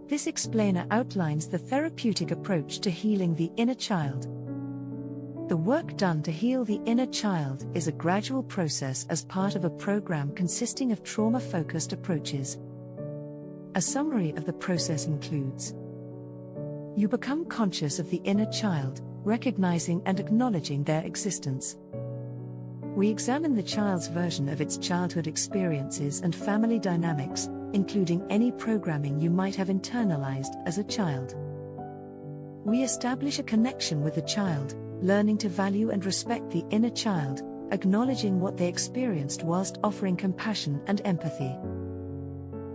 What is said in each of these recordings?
This explainer outlines the therapeutic approach to healing the inner child. The work done to heal the inner child is a gradual process as part of a program consisting of trauma-focused approaches. A summary of the process includes: you become conscious of the inner child, recognizing and acknowledging their existence. We examine the child's version of its childhood experiences and family dynamics, including any programming you might have internalized as a child. We establish a connection with the child, learning to value and respect the inner child, acknowledging what they experienced whilst offering compassion and empathy.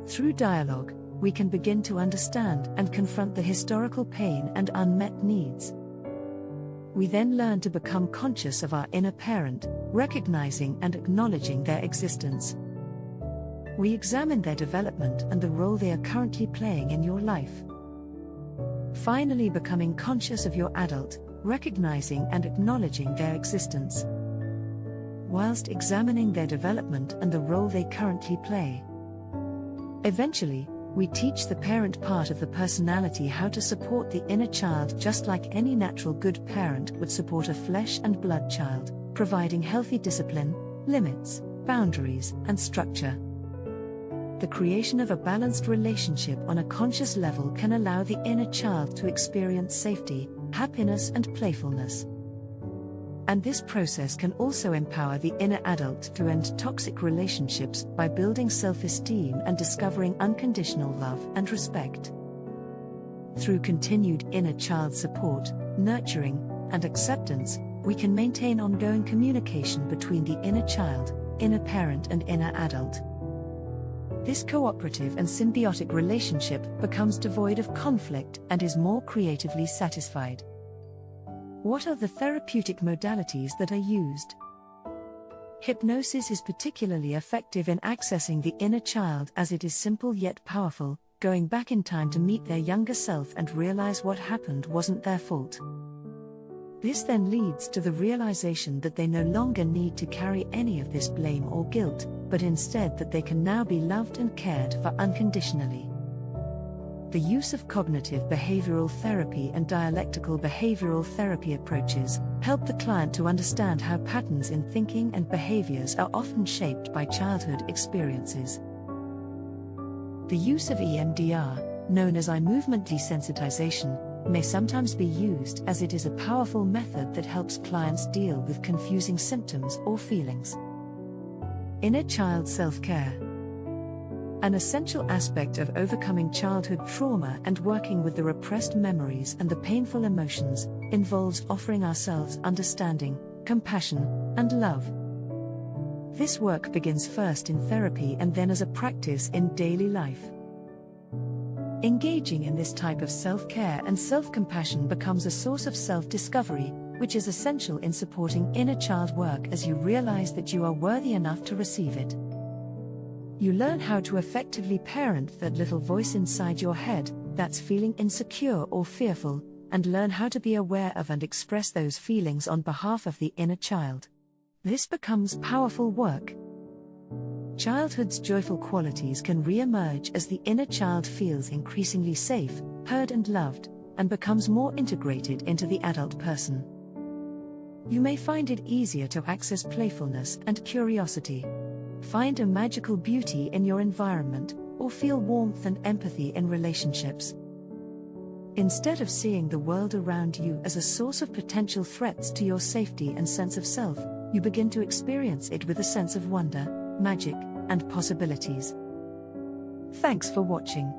Through dialogue, we can begin to understand and confront the historical pain and unmet needs. We then learn to become conscious of our inner parent, recognizing and acknowledging their existence. We examine their development and the role they are currently playing in your life. Finally, becoming conscious of your adult, recognizing and acknowledging their existence. Whilst examining their development and the role they currently play. Eventually, we teach the parent part of the personality how to support the inner child just like any natural good parent would support a flesh and blood child, providing healthy discipline, limits, boundaries, and structure. The creation of a balanced relationship on a conscious level can allow the inner child to experience safety, happiness, and playfulness. And this process can also empower the inner adult to end toxic relationships by building self-esteem and discovering unconditional love and respect. Through continued inner child support, nurturing, and acceptance, we can maintain ongoing communication between the inner child, inner parent, and inner adult. This cooperative and symbiotic relationship becomes devoid of conflict and is more creatively satisfied. What are the therapeutic modalities that are used? Hypnosis is particularly effective in accessing the inner child as it is simple yet powerful, going back in time to meet their younger self and realize what happened wasn't their fault. This then leads to the realization that they no longer need to carry any of this blame or guilt, but instead that they can now be loved and cared for unconditionally. The use of cognitive behavioral therapy and dialectical behavioral therapy approaches help the client to understand how patterns in thinking and behaviors are often shaped by childhood experiences. The use of EMDR, known as eye movement desensitization, may sometimes be used as it is a powerful method that helps clients deal with confusing symptoms or feelings. Inner child self-care. An essential aspect of overcoming childhood trauma and working with the repressed memories and the painful emotions involves offering ourselves understanding, compassion, and love. This work begins first in therapy and then as a practice in daily life. Engaging in this type of self-care and self-compassion becomes a source of self-discovery, which is essential in supporting inner child work as you realize that you are worthy enough to receive it. You learn how to effectively parent that little voice inside your head that's feeling insecure or fearful, and learn how to be aware of and express those feelings on behalf of the inner child. This becomes powerful work. Childhood's joyful qualities can re-emerge as the inner child feels increasingly safe, heard and loved, and becomes more integrated into the adult person. You may find it easier to access playfulness and curiosity. Find a magical beauty in your environment, or feel warmth and empathy in relationships. Instead of seeing the world around you as a source of potential threats to your safety and sense of self, you begin to experience it with a sense of wonder, magic, and possibilities. Thanks for watching.